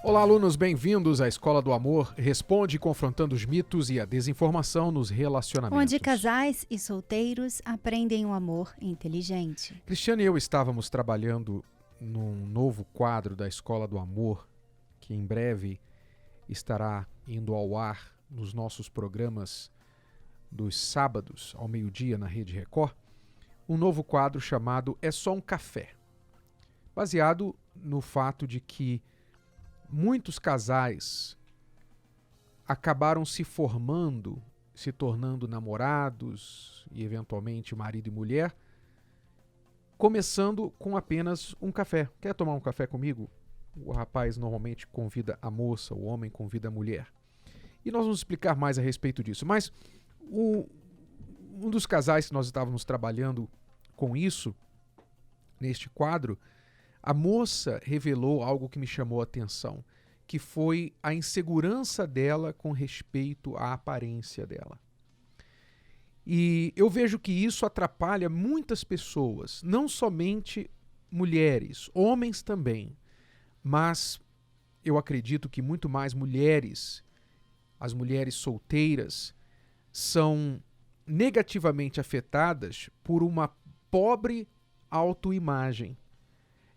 Olá, alunos, bem-vindos à Escola do Amor. Responde confrontando os mitos e a desinformação nos relacionamentos. Onde casais e solteiros aprendem o amor inteligente. Cristiane e eu estávamos trabalhando num novo quadro da Escola do Amor, que em breve estará indo ao ar nos nossos programas dos sábados ao meio-dia na Rede Record, um novo quadro chamado É Só um Café, baseado no fato de que muitos casais acabaram se formando, se tornando namorados e eventualmente marido e mulher, começando com apenas um café. Quer tomar um café comigo? O rapaz normalmente convida a moça, o homem convida a mulher. E nós vamos explicar mais a respeito disso. Mas um dos casais que nós estávamos trabalhando com isso, neste quadro, a moça revelou algo que me chamou a atenção, que foi a insegurança dela com respeito à aparência dela. E eu vejo que isso atrapalha muitas pessoas, não somente mulheres, homens também, mas eu acredito que muito mais mulheres, as mulheres solteiras, são negativamente afetadas por uma pobre autoimagem.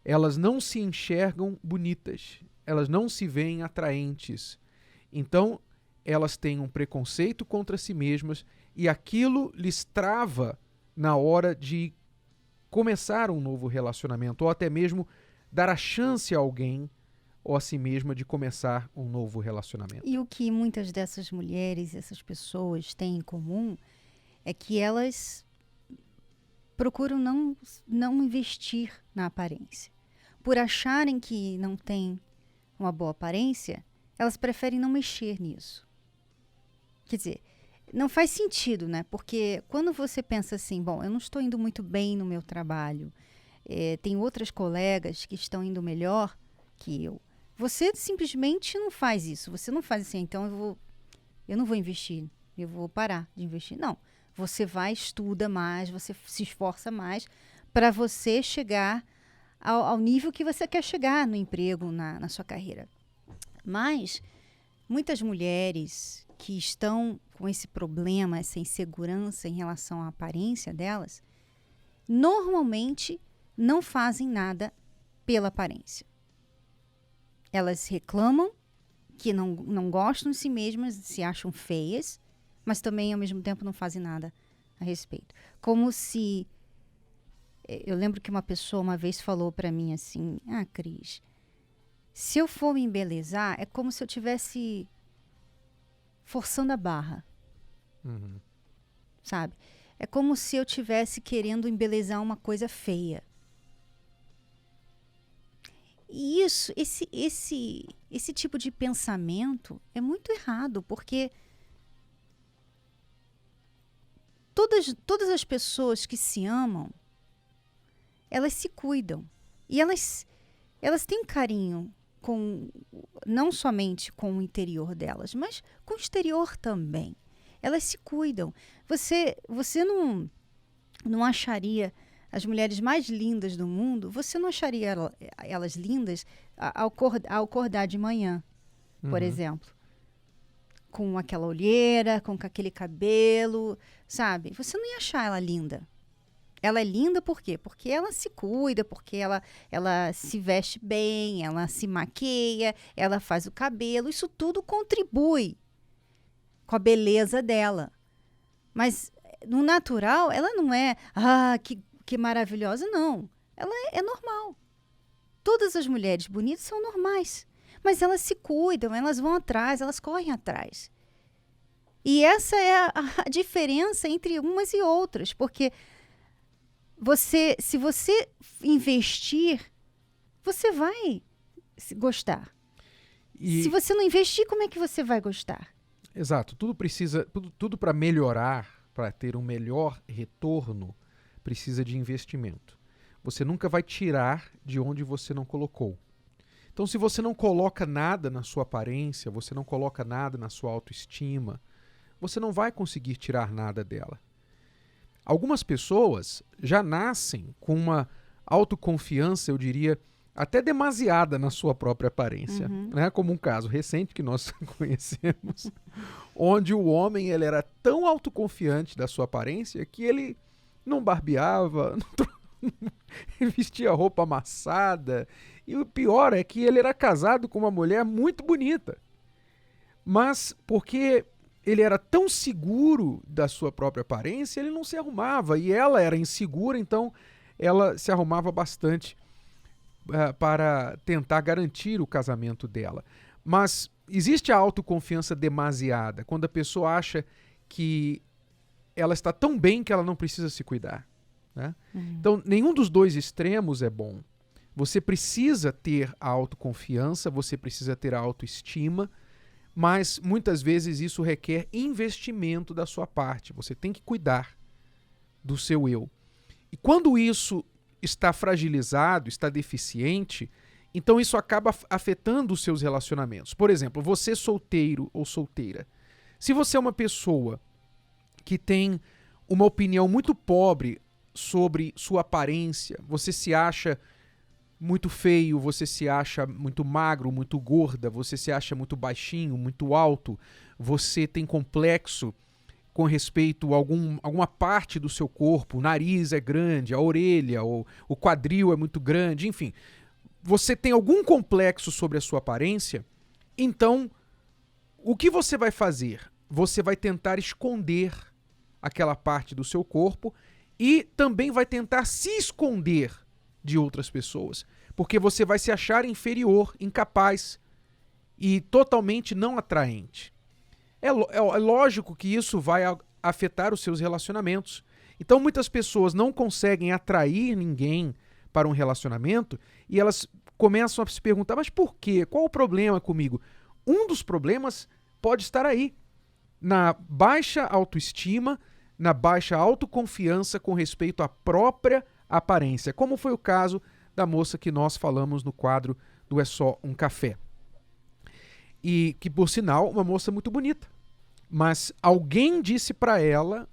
Elas não se enxergam bonitas, elas não se veem atraentes. Então, elas têm um preconceito contra si mesmas e aquilo lhes trava na hora de começar um novo relacionamento ou até mesmo dar a chance a alguém ou a si mesma de começar um novo relacionamento. E o que muitas dessas mulheres, essas pessoas têm em comum é que elas procuram não investir na aparência. Por acharem que não tem uma boa aparência, elas preferem não mexer nisso. Quer dizer, não faz sentido, né? Porque quando você pensa assim, bom, eu não estou indo muito bem no meu trabalho, tem outras colegas que estão indo melhor que eu. Você simplesmente não faz isso. Você não faz assim, então eu não vou investir, eu vou parar de investir. Não. Você vai, estuda mais, você se esforça mais para você chegar ao nível que você quer chegar no emprego, na sua carreira. Mas muitas mulheres que estão com esse problema, essa insegurança em relação à aparência delas, normalmente não fazem nada pela aparência. Elas reclamam que não gostam de si mesmas, se acham feias, mas também, ao mesmo tempo, não fazem nada a respeito. Como se... Eu lembro que uma pessoa uma vez falou para mim assim, Cris, se eu for me embelezar, é como se eu estivesse forçando a barra. Uhum. Sabe? É como se eu estivesse querendo embelezar uma coisa feia. E esse tipo de pensamento é muito errado, porque todas as pessoas que se amam, elas se cuidam. E elas têm carinho não somente com o interior delas, mas com o exterior também. Elas se cuidam. Você não acharia as mulheres mais lindas do mundo, você não acharia elas lindas ao acordar de manhã, por exemplo. Com aquela olheira, com aquele cabelo, sabe? Você não ia achar ela linda. Ela é linda por quê? Porque ela se cuida, porque ela se veste bem, ela se maqueia, ela faz o cabelo. Isso tudo contribui com a beleza dela. Mas no natural, ela não é, que maravilhosa, não. Ela é normal. Todas as mulheres bonitas são normais. Mas elas se cuidam, elas vão atrás, elas correm atrás. E essa é a diferença entre umas e outras, porque se você investir, você vai gostar. Se você não investir, como é que você vai gostar? Exato. Tudo para melhorar, para ter um melhor retorno, precisa de investimento. Você nunca vai tirar de onde você não colocou. Então, se você não coloca nada na sua aparência, você não coloca nada na sua autoestima, você não vai conseguir tirar nada dela. Algumas pessoas já nascem com uma autoconfiança, eu diria, até demasiada na sua própria aparência, Uhum. né? Como um caso recente que nós conhecemos, onde o homem ele era tão autoconfiante da sua aparência que ele não barbeava, vestia roupa amassada, e o pior é que ele era casado com uma mulher muito bonita. Mas porque ele era tão seguro da sua própria aparência, ele não se arrumava. E ela era insegura, então ela se arrumava bastante para tentar garantir o casamento dela. Mas existe a autoconfiança demasiada, quando a pessoa acha que ela está tão bem que ela não precisa se cuidar, né? Então, nenhum dos dois extremos é bom. Você precisa ter a autoconfiança, você precisa ter a autoestima, mas muitas vezes isso requer investimento da sua parte. Você tem que cuidar do seu eu. E quando isso está fragilizado, está deficiente, então isso acaba afetando os seus relacionamentos. Por exemplo, você solteiro ou solteira. Se você é uma pessoa que tem uma opinião muito pobre sobre sua aparência, você se acha muito feio, você se acha muito magro, muito gorda, você se acha muito baixinho, muito alto, você tem complexo com respeito a alguma parte do seu corpo, o nariz é grande, a orelha, o quadril é muito grande, enfim. Você tem algum complexo sobre a sua aparência, então o que você vai fazer? Você vai tentar esconder aquela parte do seu corpo e também vai tentar se esconder de outras pessoas, porque você vai se achar inferior, incapaz e totalmente não atraente. É lógico que isso vai afetar os seus relacionamentos. Então muitas pessoas não conseguem atrair ninguém para um relacionamento e elas começam a se perguntar, mas por quê? Qual o problema comigo? Um dos problemas pode estar aí, na baixa autoestima, na baixa autoconfiança com respeito à própria aparência, como foi o caso da moça que nós falamos no quadro do É Só um Café. E que, por sinal, uma moça muito bonita. Mas alguém disse para ela,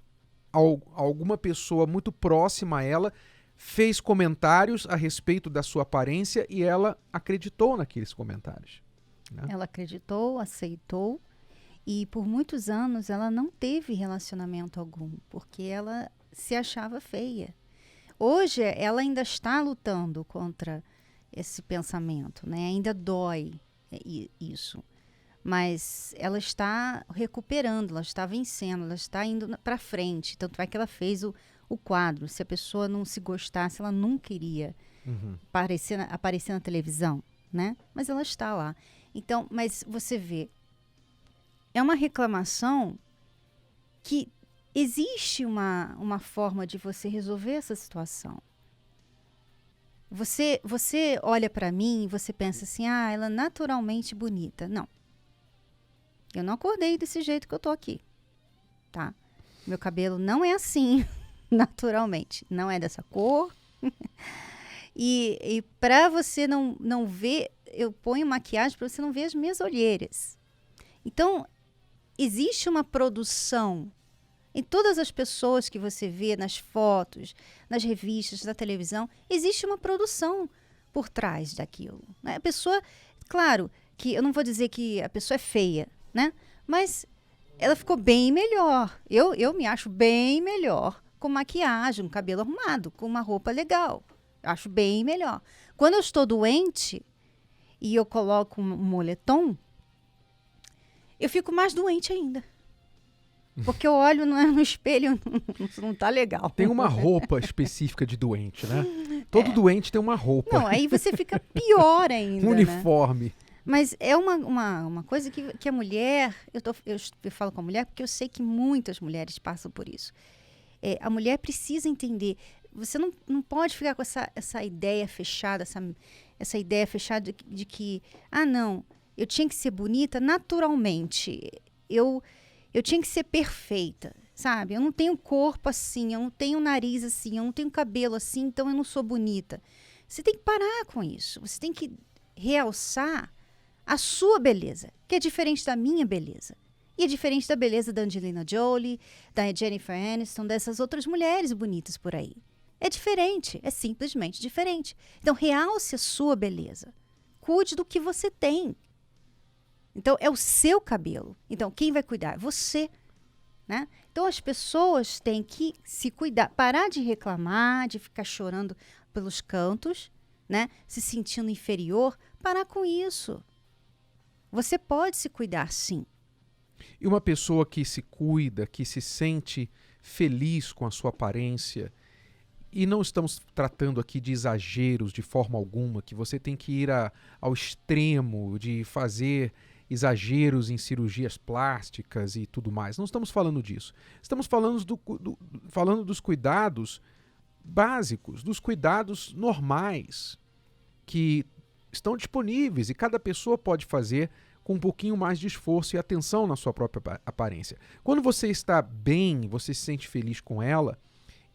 alguma pessoa muito próxima a ela, fez comentários a respeito da sua aparência e ela acreditou naqueles comentários, né? Ela acreditou, aceitou, e por muitos anos ela não teve relacionamento algum, porque ela se achava feia. Hoje ela ainda está lutando contra esse pensamento, né? Ainda dói isso. Mas ela está recuperando, ela está vencendo, ela está indo para frente. Tanto é que ela fez o quadro. Se a pessoa não se gostasse, ela nunca iria aparecer na televisão, né? Mas ela está lá. Então, mas você vê, é uma reclamação que existe uma forma de você resolver essa situação. Você olha para mim e você pensa assim, ela é naturalmente bonita. Não. Eu não acordei desse jeito que eu tô aqui, tá? Meu cabelo não é assim, naturalmente. Não é dessa cor. E para você não ver, eu ponho maquiagem para você não ver as minhas olheiras. Então, existe uma produção em todas as pessoas que você vê nas fotos, nas revistas, na televisão, existe uma produção por trás daquilo, né? A pessoa, claro, que eu não vou dizer que a pessoa é feia, né? Mas ela ficou bem melhor. Eu me acho bem melhor com maquiagem, com cabelo arrumado, com uma roupa legal. Eu acho bem melhor. Quando eu estou doente e eu coloco um moletom, eu fico mais doente ainda. Porque eu olho no espelho, não tá legal. Tem uma roupa específica de doente, né? Todo doente tem uma roupa. Não, aí você fica pior ainda, um uniforme. Né? Mas é uma coisa que a mulher... Eu falo com a mulher porque eu sei que muitas mulheres passam por isso. A mulher precisa entender. Você não pode ficar com essa ideia fechada, essa ideia fechada de que... não, eu tinha que ser bonita naturalmente. Eu tinha que ser perfeita, sabe? Eu não tenho corpo assim, eu não tenho nariz assim, eu não tenho cabelo assim, então eu não sou bonita. Você tem que parar com isso. Você tem que realçar a sua beleza, que é diferente da minha beleza. E é diferente da beleza da Angelina Jolie, da Jennifer Aniston, dessas outras mulheres bonitas por aí. É diferente, é simplesmente diferente. Então, realce a sua beleza. Cuide do que você tem. Então, é o seu cabelo. Então, quem vai cuidar? Você. Né? Então, as pessoas têm que se cuidar, parar de reclamar, de ficar chorando pelos cantos, né? Se sentindo inferior. Parar com isso. Você pode se cuidar, sim. E uma pessoa que se cuida, que se sente feliz com a sua aparência, e não estamos tratando aqui de exageros de forma alguma, que você tem que ir ao extremo de fazer exageros em cirurgias plásticas e tudo mais. Não estamos falando disso. Estamos falando, falando dos cuidados básicos, dos cuidados normais que estão disponíveis e cada pessoa pode fazer com um pouquinho mais de esforço e atenção na sua própria aparência. Quando você está bem, você se sente feliz com ela,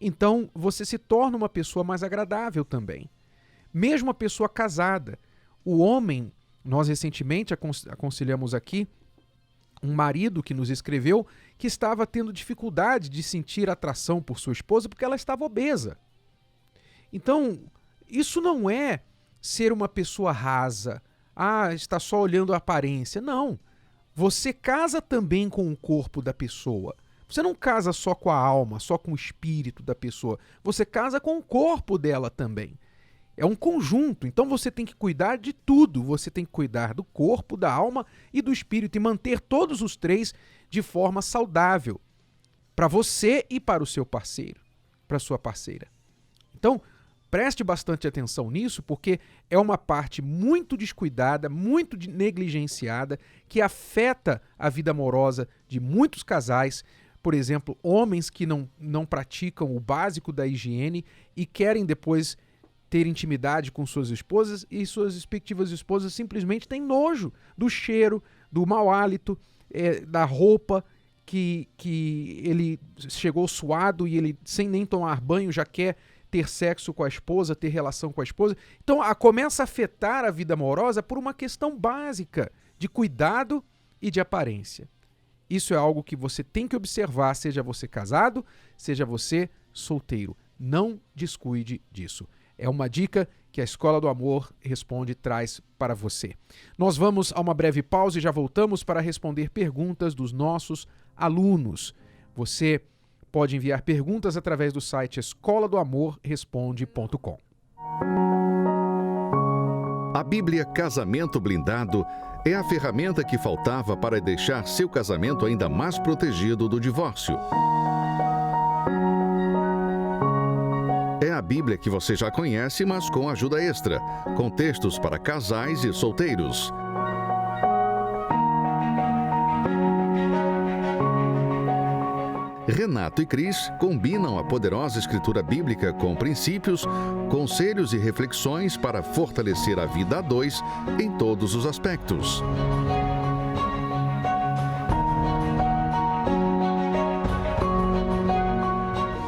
então você se torna uma pessoa mais agradável também. Mesmo a pessoa casada. O homem, nós recentemente aconselhamos aqui um marido que nos escreveu que estava tendo dificuldade de sentir atração por sua esposa porque ela estava obesa. Então, isso não é ser uma pessoa rasa. Está só olhando a aparência. Não. Você casa também com o corpo da pessoa. Você não casa só com a alma, só com o espírito da pessoa. Você casa com o corpo dela também. É um conjunto. Então você tem que cuidar de tudo. Você tem que cuidar do corpo, da alma e do espírito e manter todos os três de forma saudável. Para você e para o seu parceiro, para a sua parceira. Então, preste bastante atenção nisso, porque é uma parte muito descuidada, muito negligenciada, que afeta a vida amorosa de muitos casais. Por exemplo, homens que não praticam o básico da higiene e querem depois ter intimidade com suas esposas e suas respectivas esposas simplesmente têm nojo do cheiro, do mau hálito, da roupa que ele chegou suado e ele sem nem tomar banho já quer ter sexo com a esposa, ter relação com a esposa. Então, começa a afetar a vida amorosa por uma questão básica de cuidado e de aparência. Isso é algo que você tem que observar, seja você casado, seja você solteiro. Não descuide disso. É uma dica que a Escola do Amor Responde traz para você. Nós vamos a uma breve pausa e já voltamos para responder perguntas dos nossos alunos. Você pode enviar perguntas através do site escoladoamorresponde.com. A Bíblia Casamento Blindado é a ferramenta que faltava para deixar seu casamento ainda mais protegido do divórcio. É a Bíblia que você já conhece, mas com ajuda extra, com textos para casais e solteiros. Renato e Cris combinam a poderosa escritura bíblica com princípios, conselhos e reflexões para fortalecer a vida a dois em todos os aspectos.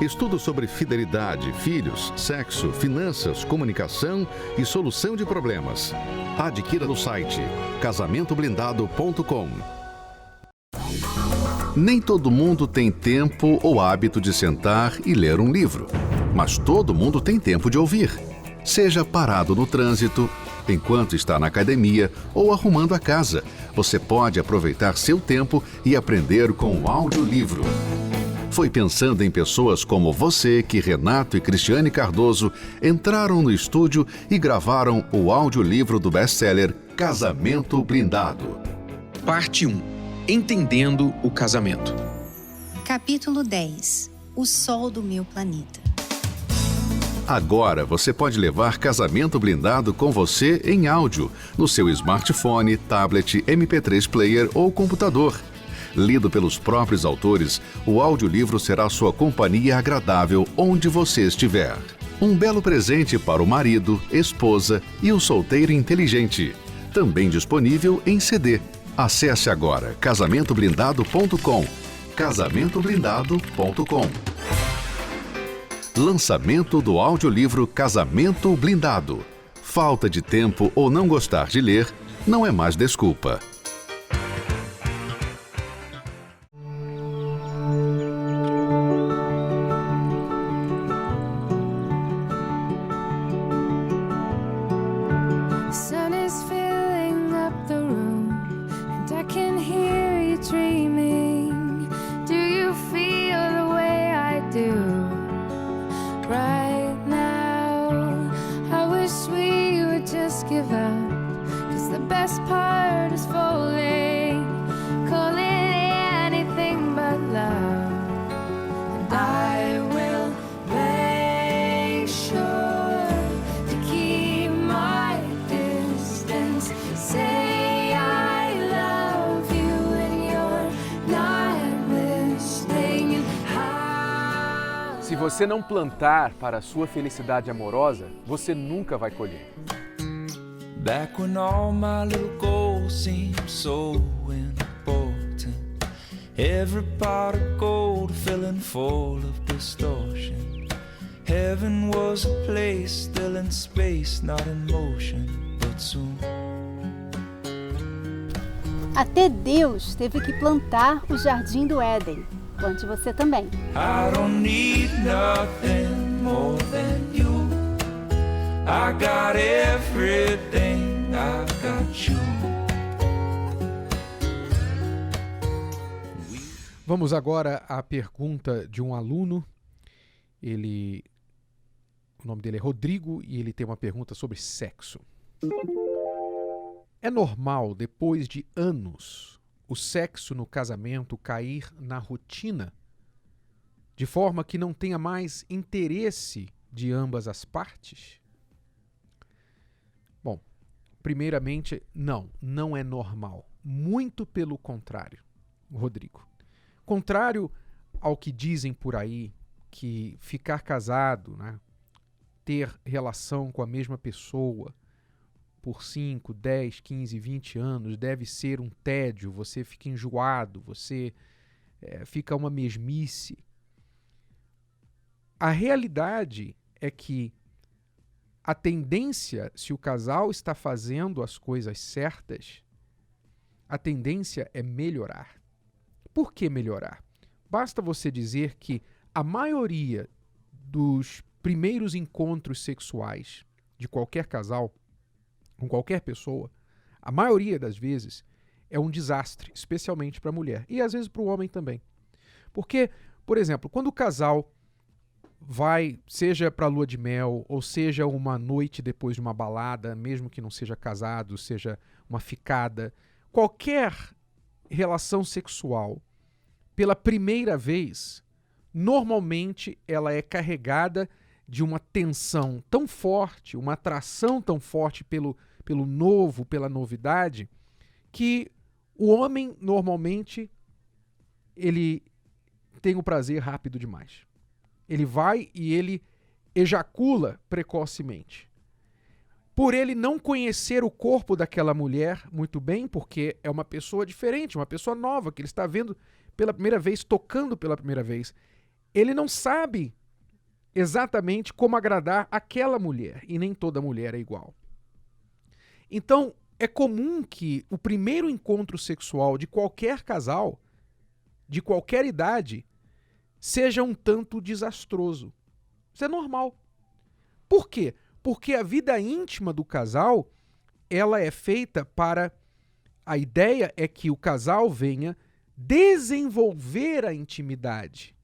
Estudo sobre fidelidade, filhos, sexo, finanças, comunicação e solução de problemas. Adquira no site casamentoblindado.com. Nem todo mundo tem tempo ou hábito de sentar e ler um livro, mas todo mundo tem tempo de ouvir. Seja parado no trânsito, enquanto está na academia ou arrumando a casa, você pode aproveitar seu tempo e aprender com o audiolivro. Foi pensando em pessoas como você que Renato e Cristiane Cardoso entraram no estúdio e gravaram o audiolivro do best-seller Casamento Blindado. Parte 1. Entendendo o casamento. Capítulo 10. O Sol do meu planeta. Agora você pode levar Casamento Blindado com você em áudio, no seu smartphone, tablet, MP3 player ou computador. Lido pelos próprios autores, o audiolivro será sua companhia agradável onde você estiver. Um belo presente para o marido, esposa e o solteiro inteligente. Também disponível em CD. Acesse agora casamentoblindado.com. casamentoblindado.com. Lançamento do audiolivro Casamento Blindado. Falta de tempo ou não gostar de ler não é mais desculpa. Se você não plantar para a sua felicidade amorosa, você nunca vai colher. Back when all my little goals seemed so important, every pot of gold filling full of distortion. Heaven was a place still in space, not in motion, but soon. Até Deus teve que plantar o jardim do Éden. Plante você também. I don't need nothing more than you. I got everything, I've got you. Vamos agora à pergunta de um aluno. O nome dele é Rodrigo e ele tem uma pergunta sobre sexo. É normal, depois de anos, o sexo no casamento cair na rotina, de forma que não tenha mais interesse de ambas as partes? Bom, primeiramente, não é normal. Muito pelo contrário, Rodrigo. Contrário ao que dizem por aí, que ficar casado, né, ter relação com a mesma pessoa por 5, 10, 15, 20 anos deve ser um tédio, você fica enjoado, você fica uma mesmice. A realidade é que a tendência, se o casal está fazendo as coisas certas, a tendência é melhorar. Por que melhorar? Basta você dizer que a maioria dos primeiros encontros sexuais de qualquer casal, com qualquer pessoa, a maioria das vezes é um desastre, especialmente para a mulher e às vezes para o homem também. Porque, por exemplo, quando o casal vai, seja para a lua de mel, ou seja uma noite depois de uma balada, mesmo que não seja casado, seja uma ficada, qualquer relação sexual, pela primeira vez, normalmente ela é carregada de uma tensão tão forte, uma atração tão forte pelo novo, pela novidade, que o homem normalmente ele tem o prazer rápido demais. Ele vai e ele ejacula precocemente. Por ele não conhecer o corpo daquela mulher muito bem, porque é uma pessoa diferente, uma pessoa nova, que ele está vendo pela primeira vez, tocando pela primeira vez. Ele não sabe exatamente como agradar aquela mulher, e nem toda mulher é igual. Então, é comum que o primeiro encontro sexual de qualquer casal, de qualquer idade, seja um tanto desastroso. Isso é normal. Por quê? Porque a vida íntima do casal, ela é feita para... A ideia é que o casal venha desenvolver a intimidade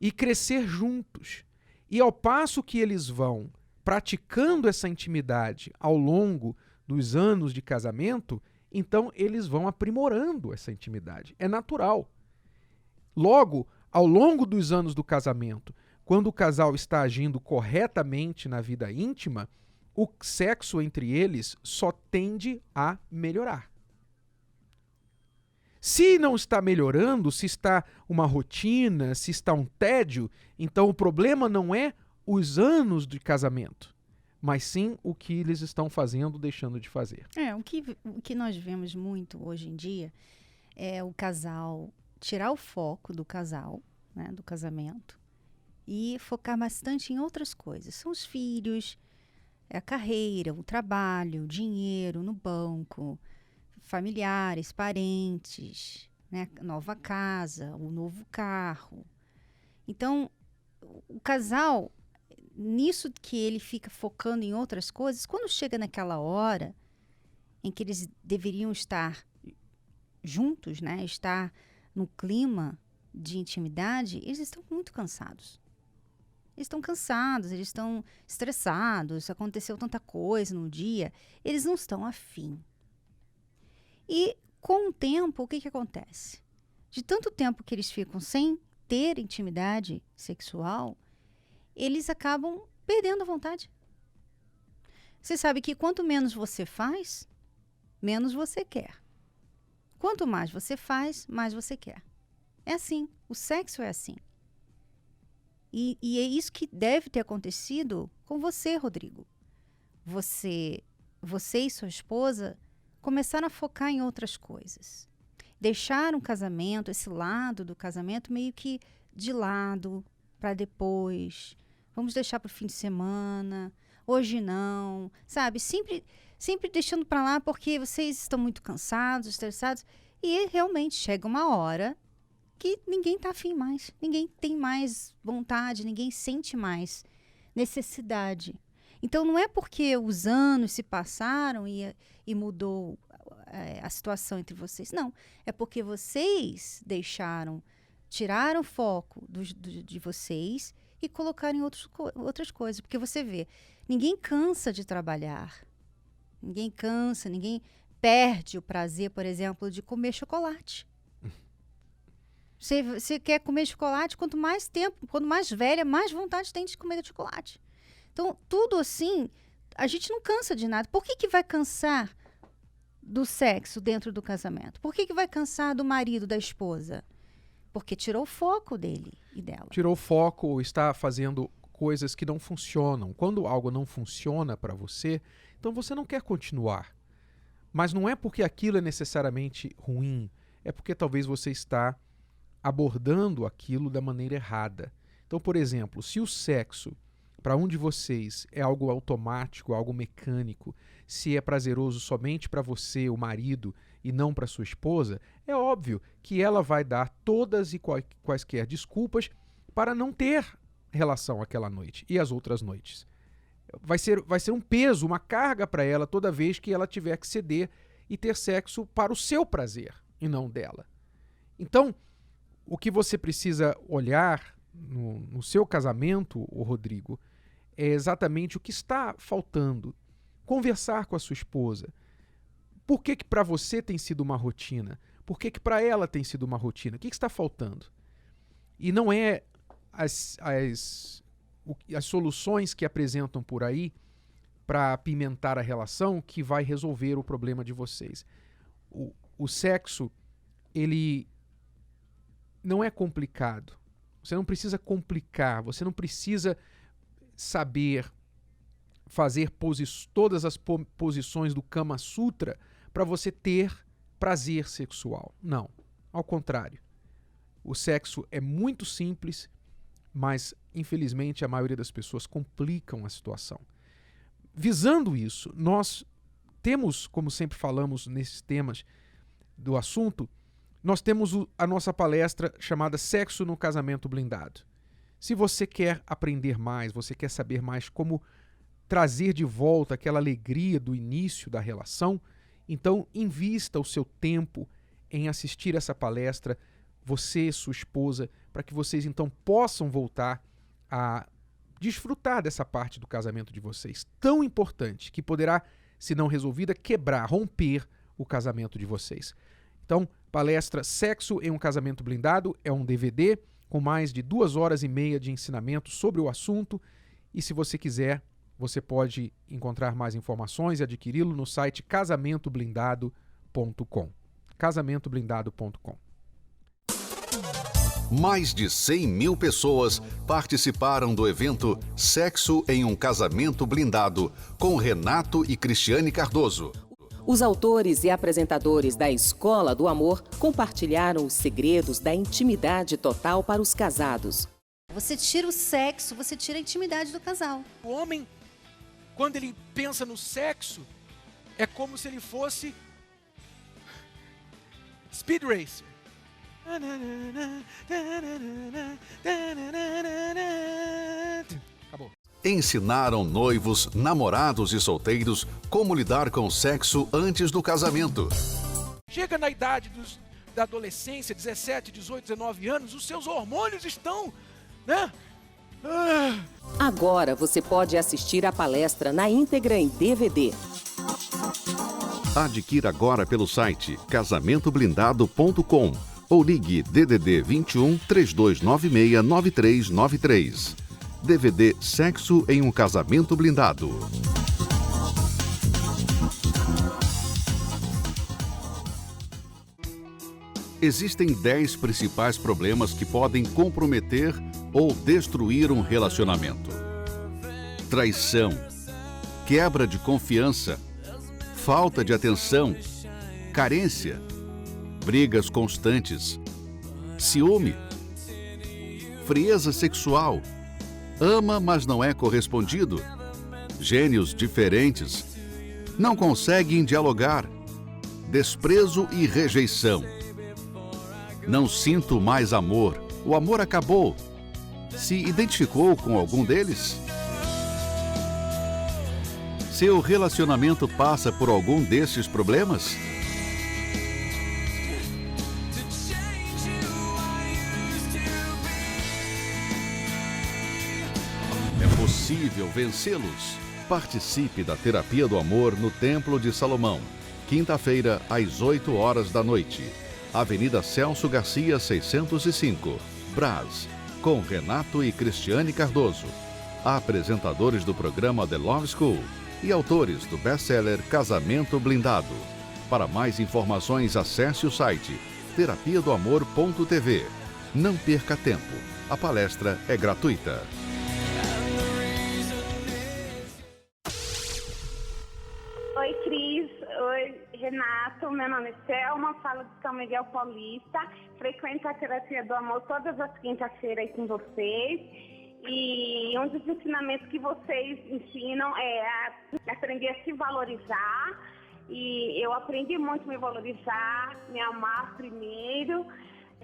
e crescer juntos. E ao passo que eles vão praticando essa intimidade ao longo dos anos de casamento, então eles vão aprimorando essa intimidade. É natural. Logo, ao longo dos anos do casamento, quando o casal está agindo corretamente na vida íntima, o sexo entre eles só tende a melhorar. Se não está melhorando, se está uma rotina, se está um tédio, então o problema não é os anos de casamento, mas sim o que eles estão fazendo, deixando de fazer. O que nós vemos muito hoje em dia é o casal tirar o foco do casal, né, do casamento, e focar bastante em outras coisas. São os filhos, a carreira, o trabalho, o dinheiro no banco, familiares, parentes, né, nova casa, o novo carro. Então, o casal, nisso que ele fica focando em outras coisas, quando chega naquela hora em que eles deveriam estar juntos, né, estar no clima de intimidade, eles estão muito cansados. Eles estão cansados, eles estão estressados, aconteceu tanta coisa no dia, eles não estão afim. E com o tempo, o que acontece? De tanto tempo que eles ficam sem ter intimidade sexual, eles acabam perdendo a vontade. Você sabe que quanto menos você faz, menos você quer. Quanto mais você faz, mais você quer. É assim, o sexo é assim. E é isso que deve ter acontecido com você, Rodrigo. Você e sua esposa começaram a focar em outras coisas. Deixaram o casamento, esse lado do casamento, meio que de lado, para depois. Vamos deixar para o fim de semana. Hoje não. Sabe? Sempre deixando para lá porque vocês estão muito cansados, estressados. E realmente chega uma hora que ninguém está afim mais. Ninguém tem mais vontade, ninguém sente mais necessidade. Então, não é porque os anos se passaram e mudou a situação entre vocês. Não, é porque vocês tiraram o foco de vocês e colocaram em outras coisas. Porque você vê, ninguém cansa de trabalhar. Ninguém cansa, ninguém perde o prazer, por exemplo, de comer chocolate. Você quer comer chocolate, quanto mais tempo, quanto mais velha, mais vontade tem de comer chocolate. Então, tudo assim, a gente não cansa de nada. Por que vai cansar do sexo dentro do casamento? Por que vai cansar do marido, da esposa? Porque tirou o foco dele e dela. Tirou o foco ou está fazendo coisas que não funcionam. Quando algo não funciona para você, então você não quer continuar. Mas não é porque aquilo é necessariamente ruim, é porque talvez você está abordando aquilo da maneira errada. Então, por exemplo, se o sexo para um de vocês é algo automático, algo mecânico, se é prazeroso somente para você, o marido, e não para sua esposa, é óbvio que ela vai dar todas e quaisquer desculpas para não ter relação aquela noite e as outras noites. Vai ser um peso, uma carga para ela toda vez que ela tiver que ceder e ter sexo para o seu prazer e não dela. Então, o que você precisa olhar no seu casamento, Rodrigo, é exatamente o que está faltando. Conversar com a sua esposa. Por que para você tem sido uma rotina? Por que para ela tem sido uma rotina? O que está faltando? E não é as soluções que apresentam por aí para apimentar a relação que vai resolver o problema de vocês. O sexo, ele não é complicado. Você não precisa complicar, você não precisa saber fazer todas as posições do Kama Sutra para você ter prazer sexual. Não, ao contrário. O sexo é muito simples, mas infelizmente a maioria das pessoas complicam a situação. Visando isso, nós temos, como sempre falamos nesses temas do assunto, nós temos a nossa palestra chamada Sexo no Casamento Blindado. Se você quer aprender mais, você quer saber mais como trazer de volta aquela alegria do início da relação, então invista o seu tempo em assistir essa palestra, você e sua esposa, para que vocês então possam voltar a desfrutar dessa parte do casamento de vocês, tão importante, que poderá, se não resolvida, quebrar, romper o casamento de vocês. Então, palestra Sexo em um Casamento Blindado é um DVD com mais de 2 horas e meia de ensinamento sobre o assunto, e se você quiser, você pode encontrar mais informações e adquiri-lo no site casamentoblindado.com. casamentoblindado.com. Mais de 100 mil pessoas participaram do evento Sexo em um Casamento Blindado, com Renato e Cristiane Cardoso. Os autores e apresentadores da Escola do Amor compartilharam os segredos da intimidade total para os casados. Você tira o sexo, você tira a intimidade do casal. O homem, quando ele pensa no sexo, é como se ele fosse Speed Racer. Acabou. Ensinaram noivos, namorados e solteiros como lidar com o sexo antes do casamento. Chega na idade da adolescência, 17, 18, 19 anos, os seus hormônios estão, né? Agora você pode assistir a palestra na íntegra em DVD. Adquira agora pelo site casamentoblindado.com ou ligue DDD 21 3296 9393. DVD Sexo em um Casamento Blindado. Existem 10 principais problemas que podem comprometer ou destruir um relacionamento: traição, quebra de confiança, falta de atenção, carência, brigas constantes, ciúme, frieza sexual, ama mas não é correspondido, gênios diferentes, não conseguem dialogar, desprezo e rejeição. Não sinto mais amor, o amor acabou. Se identificou com algum deles? Seu relacionamento passa por algum desses problemas? É possível vencê-los? Participe da Terapia do Amor no Templo de Salomão, quinta-feira, às 8 horas da noite. Avenida Celso Garcia, 605, Brás, com Renato e Cristiane Cardoso, apresentadores do programa The Love School e autores do best-seller Casamento Blindado. Para mais informações, acesse o site terapiadoamor.tv. Não perca tempo. A palestra é gratuita. Oi, Cris. Oi, Renato. Meu nome é Selma, falo de São Miguel Paulista. Frequento a Terapia do Amor todas as quintas-feiras com vocês. E um dos ensinamentos que vocês ensinam é aprender a se valorizar. E eu aprendi muito a me valorizar, me amar primeiro.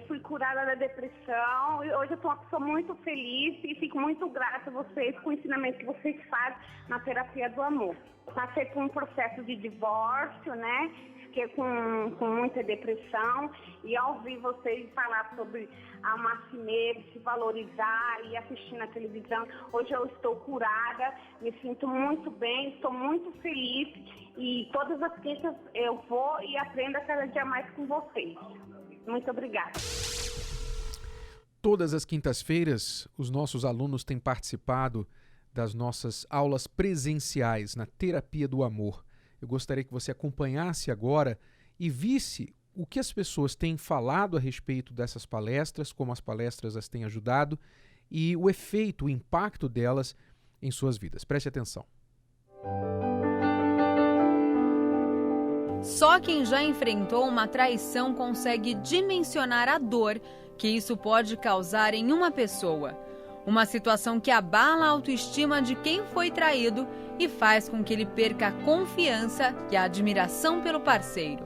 Fui curada da depressão e hoje eu sou uma pessoa muito feliz e fico muito grata a vocês com o ensinamento que vocês fazem na Terapia do Amor. Passei por um processo de divórcio, né? Fiquei com muita depressão e ao ouvir vocês falar sobre amar si mesmo, se valorizar e assistir na televisão, hoje eu estou curada, me sinto muito bem, estou muito feliz e todas as quintas eu vou e aprendo a cada dia mais com vocês. Muito obrigada. Todas as quintas-feiras, os nossos alunos têm participado das nossas aulas presenciais na Terapia do Amor. Eu gostaria que você acompanhasse agora e visse o que as pessoas têm falado a respeito dessas palestras, como as palestras as têm ajudado e o efeito, o impacto delas em suas vidas. Preste atenção. Só quem já enfrentou uma traição consegue dimensionar a dor que isso pode causar em uma pessoa. Uma situação que abala a autoestima de quem foi traído e faz com que ele perca a confiança e a admiração pelo parceiro.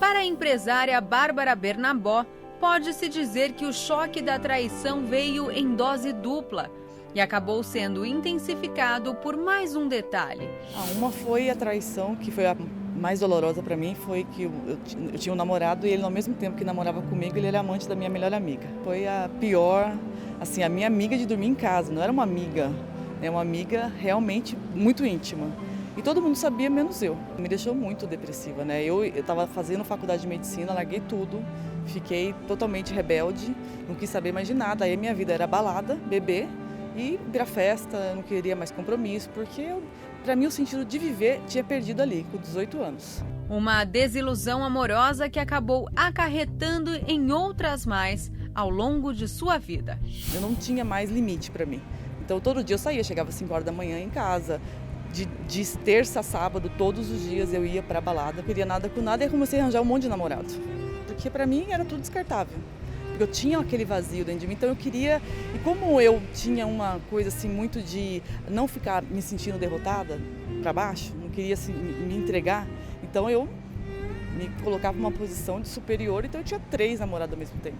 Para a empresária Bárbara Bernabó, pode-se dizer que o choque da traição veio em dose dupla e acabou sendo intensificado por mais um detalhe. Uma foi a traição, que foi a mais dolorosa para mim, foi que eu tinha um namorado e ele, ao mesmo tempo que namorava comigo, ele era amante da minha melhor amiga. Foi a pior, assim, a minha amiga de dormir em casa, não era uma amiga, né, uma amiga realmente muito íntima. E todo mundo sabia, menos eu. Me deixou muito depressiva, né? Eu estava fazendo faculdade de medicina, larguei tudo, fiquei totalmente rebelde, não quis saber mais de nada. Aí minha vida era balada, beber e ir à festa, não queria mais compromisso, porque para mim o sentido de viver tinha perdido ali, com 18 anos. Uma desilusão amorosa que acabou acarretando em outras mais ao longo de sua vida. Eu não tinha mais limite para mim. Então todo dia eu saía, chegava às 5 horas da manhã em casa. De terça a sábado, todos os dias eu ia para a balada, não queria nada com nada e comecei a arranjar um monte de namorado. Porque para mim era tudo descartável. Porque eu tinha aquele vazio dentro de mim, então eu queria... E como eu tinha uma coisa assim muito de não ficar me sentindo derrotada para baixo, não queria assim, me entregar, então eu me colocava numa posição de superior, então eu tinha 3 namorados ao mesmo tempo.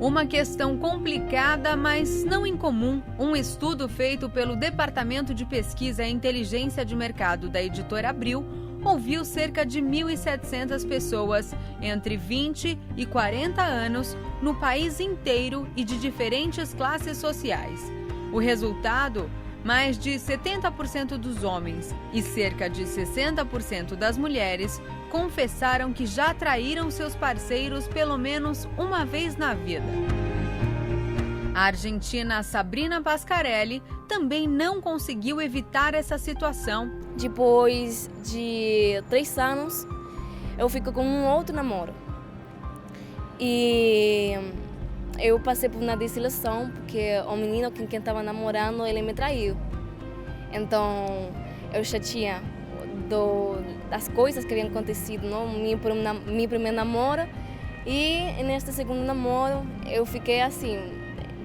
Uma questão complicada, mas não incomum. Um estudo feito pelo Departamento de Pesquisa e Inteligência de Mercado da Editora Abril ouviu cerca de 1.700 pessoas entre 20 e 40 anos no país inteiro e de diferentes classes sociais. O resultado? Mais de 70% dos homens e cerca de 60% das mulheres confessaram que já traíram seus parceiros pelo menos uma vez na vida. A argentina Sabrina Pascarelli também não conseguiu evitar essa situação. Depois de 3 anos, eu fico com um outro namoro. E eu passei por uma desilusão, porque o menino com quem estava namorando, ele me traiu. Então, eu já tinha das coisas que haviam acontecido, não? Meu primeiro namoro. E neste segundo namoro, eu fiquei assim,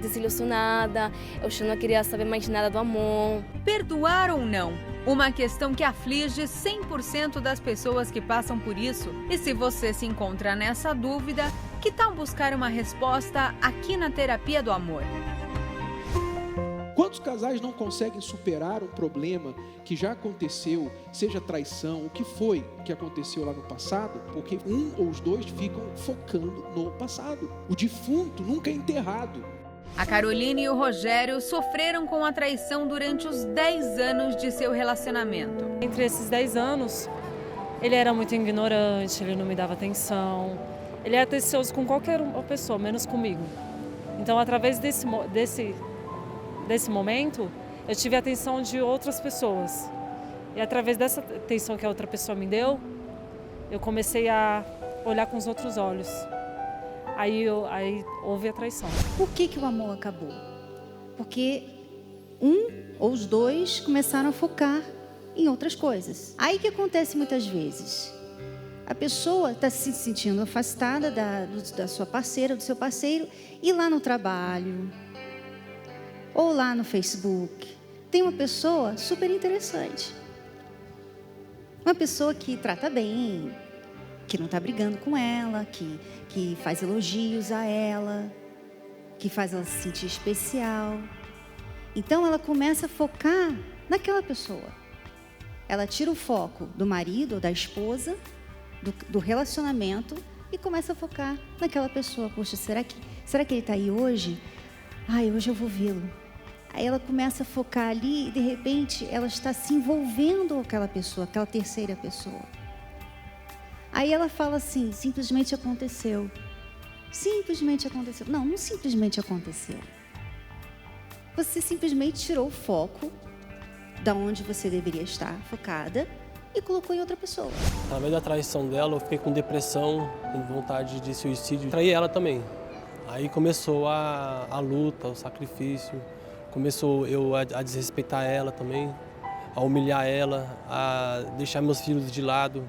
desilusionada, eu já não queria saber mais nada do amor. Perdoar ou não? Uma questão que aflige 100% das pessoas que passam por isso. E se você se encontra nessa dúvida, que tal buscar uma resposta aqui na Terapia do Amor? Quantos casais não conseguem superar um problema que já aconteceu, seja traição, o que foi que aconteceu lá no passado, porque um ou os dois ficam focando no passado. O defunto nunca é enterrado. A Caroline e o Rogério sofreram com a traição durante os 10 anos de seu relacionamento. Entre esses 10 anos, ele era muito ignorante, ele não me dava atenção. Ele era atencioso com qualquer pessoa, menos comigo. Então, através desse momento, eu tive a atenção de outras pessoas. E através dessa atenção que a outra pessoa me deu, eu comecei a olhar com os outros olhos. Aí houve a traição. Por que o amor acabou? Porque um ou os dois começaram a focar em outras coisas. Aí que acontece muitas vezes. A pessoa está se sentindo afastada da sua parceira, do seu parceiro, e lá no trabalho, ou lá no Facebook, tem uma pessoa super interessante. Uma pessoa que trata bem, que não está brigando com ela, que faz elogios a ela, que faz ela se sentir especial. Então ela começa a focar naquela pessoa. Ela tira o foco do marido ou da esposa, do relacionamento, e começa a focar naquela pessoa. Poxa, será que ele está aí hoje? Ai, hoje eu vou vê-lo. Aí ela começa a focar ali e, de repente, ela está se envolvendo com aquela pessoa, aquela terceira pessoa. Aí ela fala assim, simplesmente aconteceu. Simplesmente aconteceu. Não, não simplesmente aconteceu. Você simplesmente tirou o foco da onde você deveria estar focada e colocou em outra pessoa. Através da traição dela, eu fiquei com depressão, com vontade de suicídio. Traí ela também. Aí começou a luta, o sacrifício. Começou eu a desrespeitar ela também, a humilhar ela, a deixar meus filhos de lado.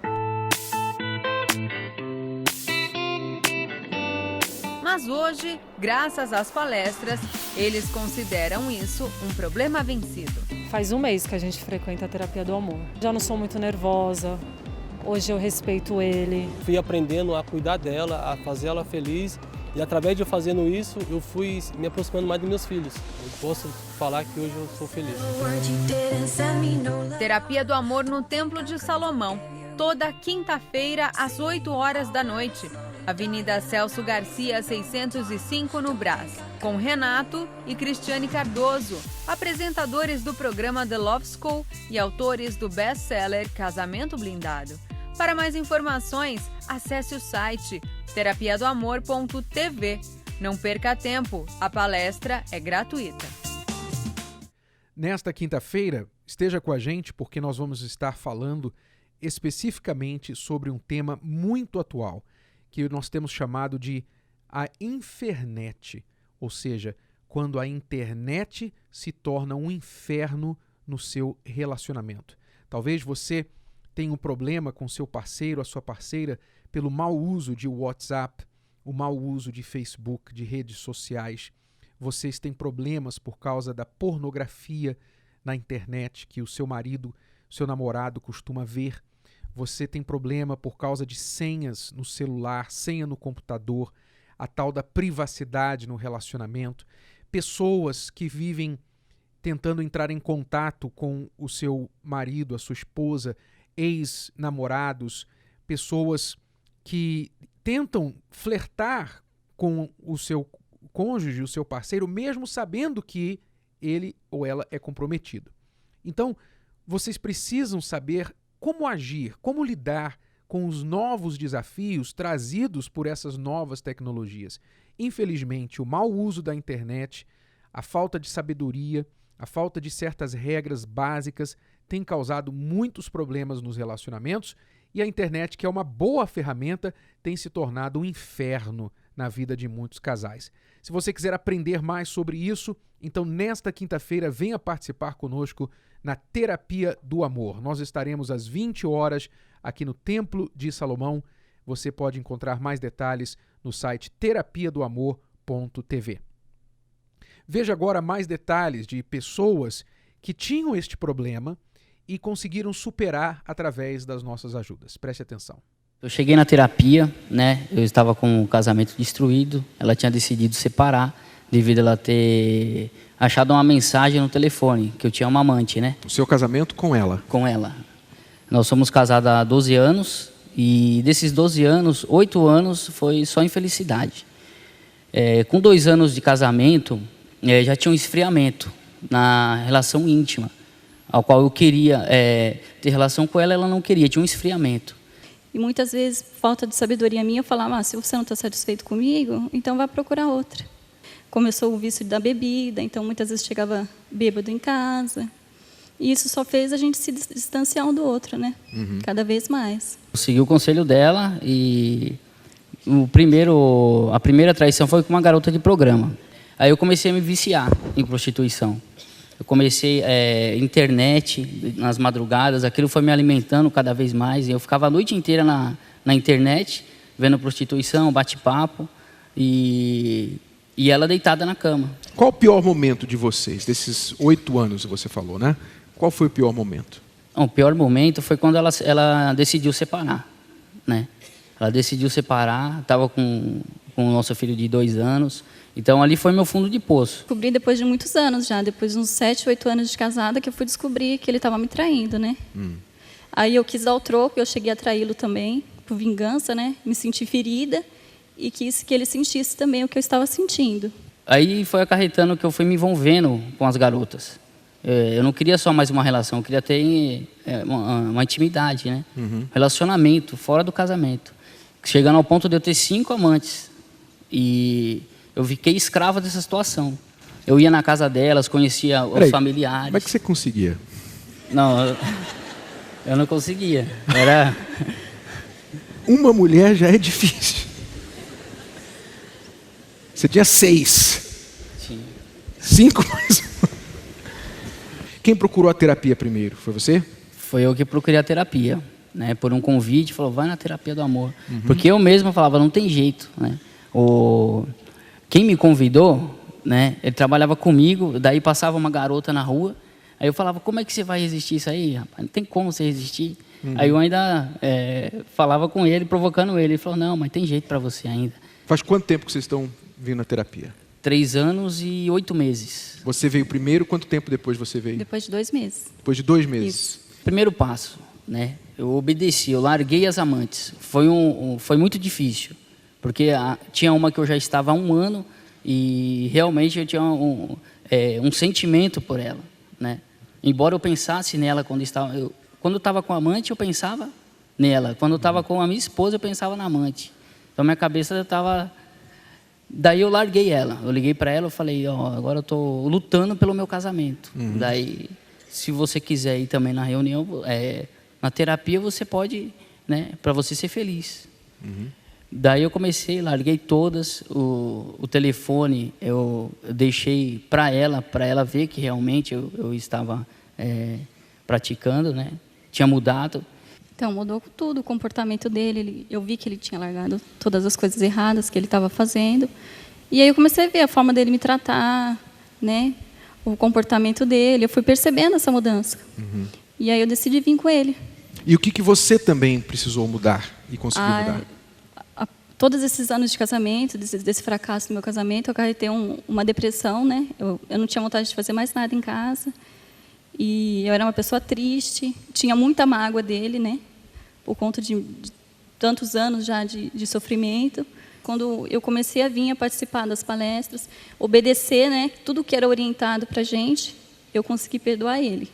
Mas hoje, graças às palestras, eles consideram isso um problema vencido. Faz um mês que a gente frequenta a Terapia do Amor. Já não sou muito nervosa, hoje eu respeito ele. Fui aprendendo a cuidar dela, a fazer ela feliz. E através de eu fazendo isso, eu fui me aproximando mais dos meus filhos. Eu posso falar que hoje eu sou feliz. Terapia do Amor no Templo de Salomão, toda quinta-feira às 8 horas da noite. Avenida Celso Garcia, 605, no Brás. Com Renato e Cristiane Cardoso, apresentadores do programa The Love School e autores do best-seller Casamento Blindado. Para mais informações, acesse o site terapiadoamor.tv. Não perca tempo, a palestra é gratuita. Nesta quinta-feira, esteja com a gente porque nós vamos estar falando especificamente sobre um tema muito atual, que nós temos chamado de a infernet, ou seja, quando a internet se torna um inferno no seu relacionamento. Talvez você tenha um problema com seu parceiro, a sua parceira, pelo mau uso de WhatsApp, o mau uso de Facebook, de redes sociais. Vocês têm problemas por causa da pornografia na internet que o seu marido, seu namorado costuma ver. Você tem problema por causa de senhas no celular, senha no computador, a tal da privacidade no relacionamento. Pessoas que vivem tentando entrar em contato com o seu marido, a sua esposa, ex-namorados, pessoas que tentam flertar com o seu cônjuge, o seu parceiro, mesmo sabendo que ele ou ela é comprometido. Então, vocês precisam saber como agir, como lidar com os novos desafios trazidos por essas novas tecnologias. Infelizmente, o mau uso da internet, a falta de sabedoria, a falta de certas regras básicas tem causado muitos problemas nos relacionamentos e a internet, que é uma boa ferramenta, tem se tornado um inferno na vida de muitos casais. Se você quiser aprender mais sobre isso, então nesta quinta-feira venha participar conosco na Terapia do Amor. Nós estaremos às 20 horas aqui no Templo de Salomão. Você pode encontrar mais detalhes no site terapiadoamor.tv. Veja agora mais detalhes de pessoas que tinham este problema e conseguiram superar através das nossas ajudas. Preste atenção. Eu cheguei na terapia, né? Eu estava com o casamento destruído. Ela tinha decidido separar devido a ela ter achado uma mensagem no telefone que eu tinha uma amante, né? O seu casamento com ela? Com ela. Nós somos casados há 12 anos e desses 12 anos, 8 anos foi só infelicidade. Com 2 anos de casamento, já tinha um esfriamento na relação íntima, ao qual eu queria ter relação com ela, ela não queria, tinha um esfriamento. E muitas vezes, falta de sabedoria minha, eu falava, se você não está satisfeito comigo, então vai procurar outra. Começou o vício da bebida, então muitas vezes chegava bêbado em casa. E isso só fez a gente se distanciar um do outro, né? Uhum. Cada vez mais. Eu segui o conselho dela e a primeira traição foi com uma garota de programa. Aí eu comecei a me viciar em prostituição. Eu comecei internet nas madrugadas, aquilo foi me alimentando cada vez mais. Eu ficava a noite inteira na internet, vendo prostituição, bate-papo e ela deitada na cama. Qual o pior momento de vocês, desses 8 anos que você falou, né? Qual foi o pior momento? O pior momento foi quando ela decidiu separar, né? Ela decidiu separar, estava com o nosso filho de 2 anos. Então, ali foi meu fundo de poço. Descobri depois de muitos anos já, depois de uns 7, 8 anos de casada, que eu fui descobrir que ele estava me traindo, né? Aí eu quis dar o troco, eu cheguei a traí-lo também, por vingança, né? Me senti ferida e quis que ele sentisse também o que eu estava sentindo. Aí foi acarretando que eu fui me envolvendo com as garotas. Eu não queria só mais uma relação, eu queria ter uma intimidade, né? Relacionamento, fora do casamento. Chegando ao ponto de eu ter 5 amantes. E eu fiquei escravo dessa situação. Eu ia na casa delas, conhecia os familiares. Como é que você conseguia? Não, eu não conseguia. Uma mulher já é difícil. Você tinha 6. Tinha. 5 mais um. Quem procurou a terapia primeiro? Foi você? Foi eu que procurei a terapia, né? Por um convite, falou, vai na terapia do amor. Porque eu mesmo falava, não tem jeito, né? Quem me convidou, né? Ele trabalhava comigo, daí passava uma garota na rua, aí eu falava, como é que você vai resistir isso aí, rapaz? Não tem como você resistir. Aí eu ainda falava com ele, provocando ele. Ele falou, não, mas tem jeito para você ainda. Faz quanto tempo que vocês estão vindo na terapia? 3 anos e 8 meses. Você veio primeiro, quanto tempo depois você veio? Depois de 2 meses. Depois de 2 meses. Isso. Primeiro passo, né? Eu obedeci, eu larguei as amantes. Foi muito difícil, porque tinha uma que eu já estava há 1 ano e realmente eu tinha um sentimento por ela, né? Embora eu pensasse nela quando eu estava com a amante, eu pensava nela. Quando eu estava com a minha esposa, eu pensava na amante. Então minha cabeça estava... Daí eu larguei ela. Eu liguei para ela, eu falei, agora eu estou lutando pelo meu casamento. Daí, se você quiser ir também na reunião, na terapia, você pode, né, para você ser feliz. Daí eu comecei, larguei todas. O telefone eu deixei para ela ver que realmente eu estava praticando, né? Tinha mudado. Então, mudou tudo, o comportamento dele. Eu vi que ele tinha largado todas as coisas erradas que ele estava fazendo. E aí eu comecei a ver a forma dele me tratar, né? O comportamento dele. Eu fui percebendo essa mudança. E aí eu decidi vir com ele. E o que você também precisou mudar e conseguiu mudar? Todos esses anos de casamento, desse fracasso do meu casamento, eu acarretei uma depressão, né? Eu não tinha vontade de fazer mais nada em casa. E eu era uma pessoa triste, tinha muita mágoa dele, né? Por conta de tantos anos já de sofrimento. Quando eu comecei a vir a participar das palestras, obedecer, né? Tudo que era orientado para a gente, eu consegui perdoar ele.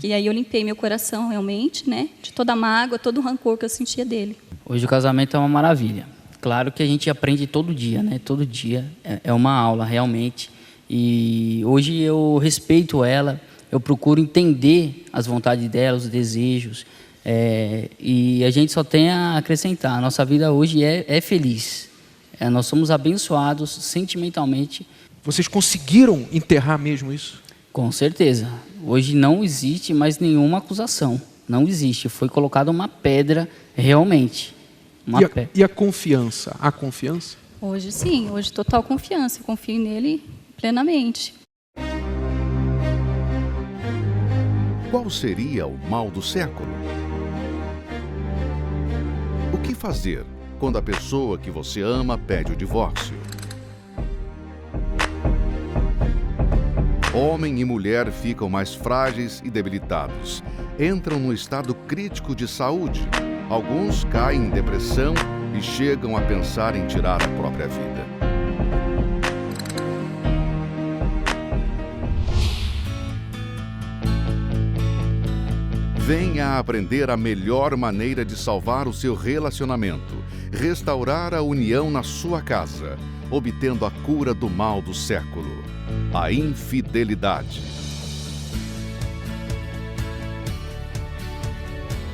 E aí eu limpei meu coração realmente, né? De toda a mágoa, todo o rancor que eu sentia dele. Hoje o casamento é uma maravilha. Claro que a gente aprende todo dia, né? Todo dia é uma aula, realmente. E hoje eu respeito ela, eu procuro entender as vontades dela, os desejos. E a gente só tem a acrescentar. A nossa vida hoje é feliz. Nós somos abençoados sentimentalmente. Vocês conseguiram enterrar mesmo isso? Com certeza. Hoje não existe mais nenhuma acusação. Não existe. Foi colocada uma pedra realmente. E a confiança? Há confiança? Hoje sim, hoje total confiança. Eu confio nele plenamente. Qual seria o mal do século? O que fazer quando a pessoa que você ama pede o divórcio? Homem e mulher ficam mais frágeis e debilitados. Entram num estado crítico de saúde. Alguns caem em depressão e chegam a pensar em tirar a própria vida. Venha aprender a melhor maneira de salvar o seu relacionamento, restaurar a união na sua casa, obtendo a cura do mal do século, a infidelidade.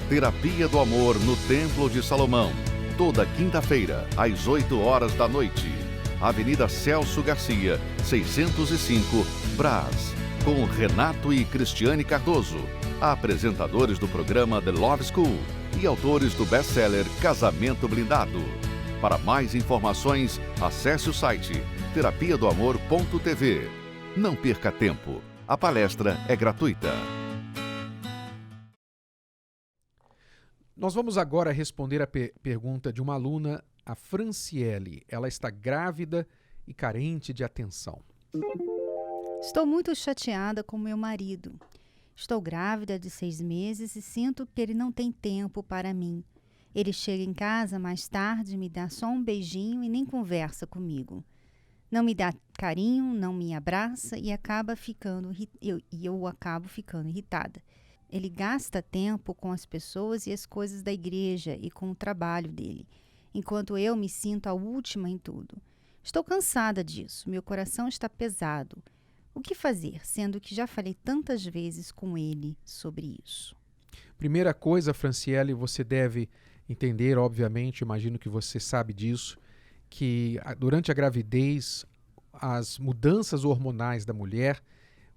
Terapia do Amor no Templo de Salomão, toda quinta-feira, às 8 horas da noite. Avenida Celso Garcia, 605, Brás, com Renato e Cristiane Cardoso, apresentadores do programa The Love School e autores do best-seller Casamento Blindado. Para mais informações, acesse o site terapiadoamor.tv. Não perca tempo, a palestra é gratuita. Nós vamos agora responder a pergunta de uma aluna, a Franciele. Ela está grávida e carente de atenção. Estou muito chateada com meu marido. Estou grávida de 6 meses e sinto que ele não tem tempo para mim. Ele chega em casa mais tarde, me dá só um beijinho e nem conversa comigo. Não me dá carinho, não me abraça e eu acabo ficando irritada. Ele gasta tempo com as pessoas e as coisas da igreja e com o trabalho dele, enquanto eu me sinto a última em tudo. Estou cansada disso, meu coração está pesado. O que fazer, sendo que já falei tantas vezes com ele sobre isso? Primeira coisa, Franciele, você deve entender, obviamente, imagino que você sabe disso, que durante a gravidez, as mudanças hormonais da mulher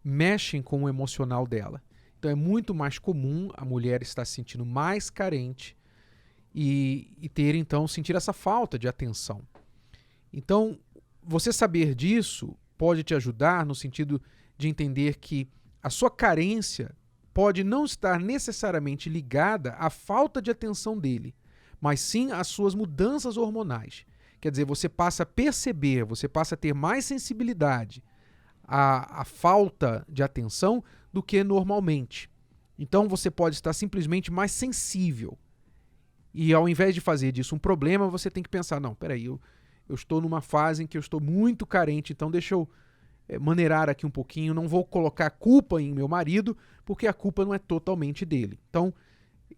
mexem com o emocional dela. Então é muito mais comum a mulher estar se sentindo mais carente e sentir essa falta de atenção. Então, você saber disso pode te ajudar no sentido de entender que a sua carência pode não estar necessariamente ligada à falta de atenção dele, mas sim às suas mudanças hormonais. Quer dizer, você passa a perceber, você passa a ter mais sensibilidade à falta de atenção do que normalmente. Então você pode estar simplesmente mais sensível. E ao invés de fazer disso um problema, você tem que pensar, não, peraí, eu estou numa fase em que eu estou muito carente, então deixa eu maneirar aqui um pouquinho, não vou colocar a culpa em meu marido, porque a culpa não é totalmente dele. Então,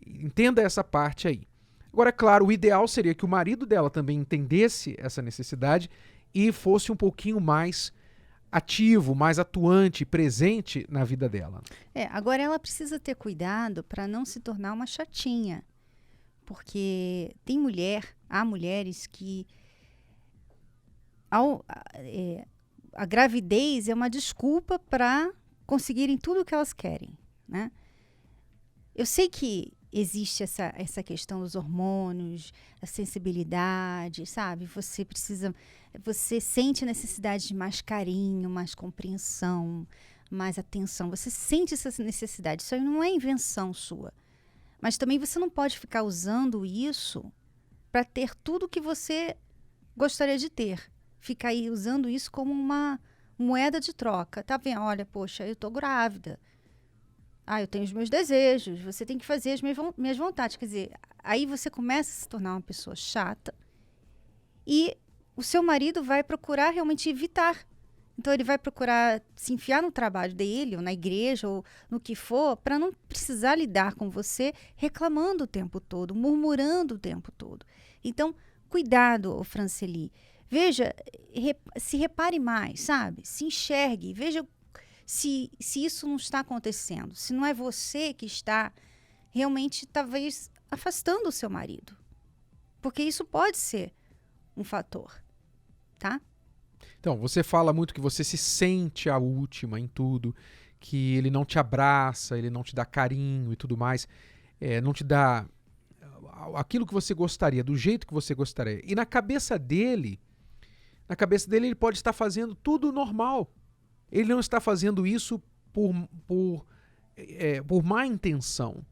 entenda essa parte aí. Agora, é claro, o ideal seria que o marido dela também entendesse essa necessidade e fosse um pouquinho mais ativo, mais atuante, presente na vida dela. Agora ela precisa ter cuidado para não se tornar uma chatinha, porque há mulheres que a gravidez é uma desculpa para conseguirem tudo o que elas querem, né? Eu sei que existe essa questão dos hormônios, a sensibilidade, sabe? Você sente a necessidade de mais carinho, mais compreensão, mais atenção. Você sente essa necessidade. Isso aí não é invenção sua. Mas também você não pode ficar usando isso para ter tudo o que você gostaria de ter. Ficar aí usando isso como uma moeda de troca. Tá vendo? Olha, poxa, eu tô grávida. Eu tenho os meus desejos. Você tem que fazer as minhas vontades. Quer dizer, aí você começa a se tornar uma pessoa chata e o seu marido vai procurar realmente evitar Então ele vai procurar se enfiar no trabalho dele, ou na igreja, ou no que for, para não precisar lidar com você reclamando o tempo todo, murmurando o tempo todo. Então, cuidado, Franceli. Veja, se repare mais, sabe? Se enxergue, veja se isso não está acontecendo. Se não é você que está realmente, talvez, afastando o seu marido. Porque isso pode ser um fator, tá? Então, você fala muito que você se sente a última em tudo, que ele não te abraça, ele não te dá carinho e tudo mais, não te dá aquilo que você gostaria, do jeito que você gostaria. E na cabeça dele ele pode estar fazendo tudo normal. Ele não está fazendo isso por má intenção.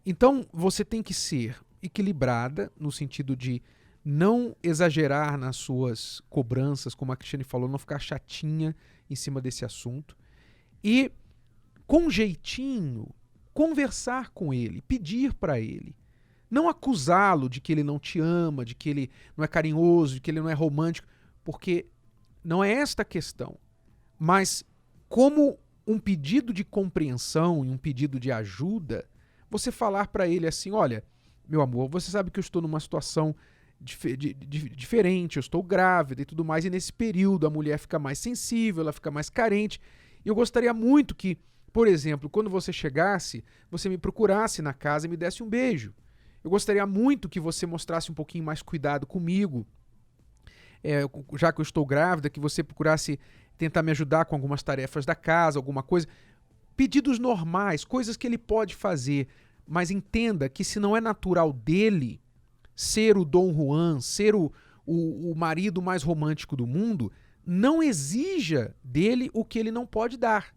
Então, você tem que ser equilibrada no sentido de não exagerar nas suas cobranças, como a Cristiane falou, não ficar chatinha em cima desse assunto. E, com jeitinho, conversar com ele, pedir para ele. Não acusá-lo de que ele não te ama, de que ele não é carinhoso, de que ele não é romântico, porque não é esta a questão. Mas, como um pedido de compreensão e um pedido de ajuda, você falar para ele assim, olha, meu amor, você sabe que eu estou numa situação diferente, eu estou grávida e tudo mais, e nesse período a mulher fica mais sensível, ela fica mais carente. E eu gostaria muito que, por exemplo, quando você chegasse, você me procurasse na casa e me desse um beijo. Eu gostaria muito que você mostrasse um pouquinho mais cuidado comigo, já que eu estou grávida, que você procurasse tentar me ajudar com algumas tarefas da casa, alguma coisa. Pedidos normais, coisas que ele pode fazer, mas entenda que se não é natural dele ser o Dom Juan, ser o marido mais romântico do mundo, não exija dele o que ele não pode dar,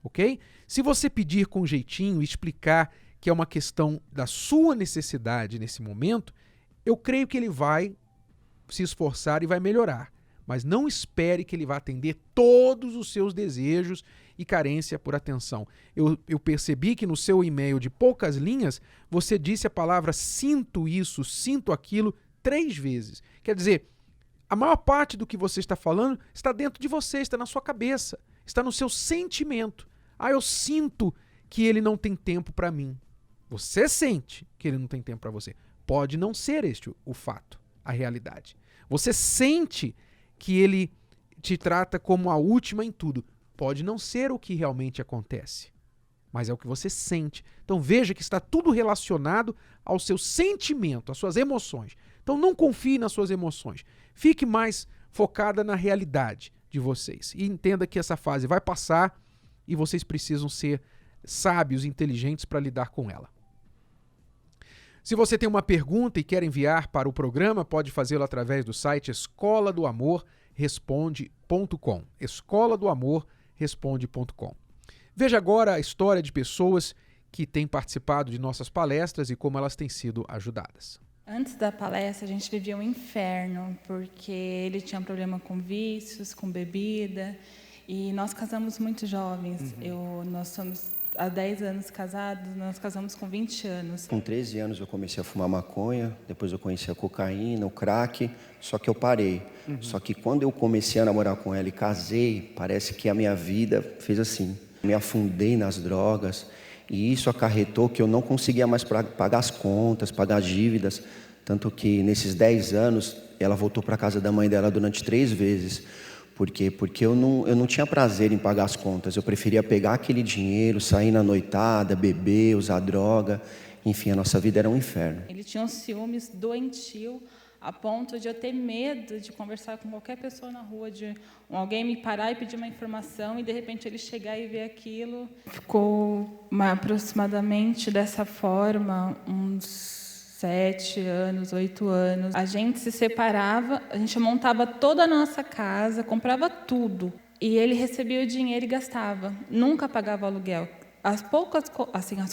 ok? Se você pedir com jeitinho e explicar que é uma questão da sua necessidade nesse momento, eu creio que ele vai se esforçar e vai melhorar. Mas não espere que ele vá atender todos os seus desejos e carência por atenção. Eu percebi que no seu e-mail de poucas linhas, você disse a palavra sinto isso, sinto aquilo 3 vezes. Quer dizer, a maior parte do que você está falando está dentro de você, está na sua cabeça, está no seu sentimento. Eu sinto que ele não tem tempo para mim. Você sente que ele não tem tempo para você. Pode não ser este o fato, a realidade. Você sente que ele te trata como a última em tudo. Pode não ser o que realmente acontece, mas é o que você sente. Então veja que está tudo relacionado ao seu sentimento, às suas emoções. Então não confie nas suas emoções. Fique mais focada na realidade de vocês. E entenda que essa fase vai passar e vocês precisam ser sábios, inteligentes para lidar com ela. Se você tem uma pergunta e quer enviar para o programa, pode fazê-lo através do site escoladoamorresponde.com. escoladoamorresponde.com. Veja agora a história de pessoas que têm participado de nossas palestras e como elas têm sido ajudadas. Antes da palestra, a gente vivia um inferno, porque ele tinha problema com vícios, com bebida, e nós casamos muito jovens. Nós somos há 10 anos casados, nós casamos com 20 anos. Com 13 anos eu comecei a fumar maconha, depois eu conheci a cocaína, o crack, só que eu parei. Só que quando eu comecei a namorar com ela e casei, parece que a minha vida fez assim. Me afundei nas drogas e isso acarretou que eu não conseguia mais pagar as contas, pagar as dívidas. Tanto que nesses 10 anos ela voltou para a casa da mãe dela durante 3 vezes. Por quê? Porque eu não tinha prazer em pagar as contas. Eu preferia pegar aquele dinheiro, sair na noitada, beber, usar droga. Enfim, a nossa vida era um inferno. Ele tinha um ciúmes doentio, a ponto de eu ter medo de conversar com qualquer pessoa na rua, de alguém me parar e pedir uma informação e, de repente, ele chegar e ver aquilo. Ficou aproximadamente dessa forma, uns 7 anos, 8 anos. A gente se separava, a gente montava toda a nossa casa, comprava tudo. E ele recebia o dinheiro e gastava. Nunca pagava aluguel. As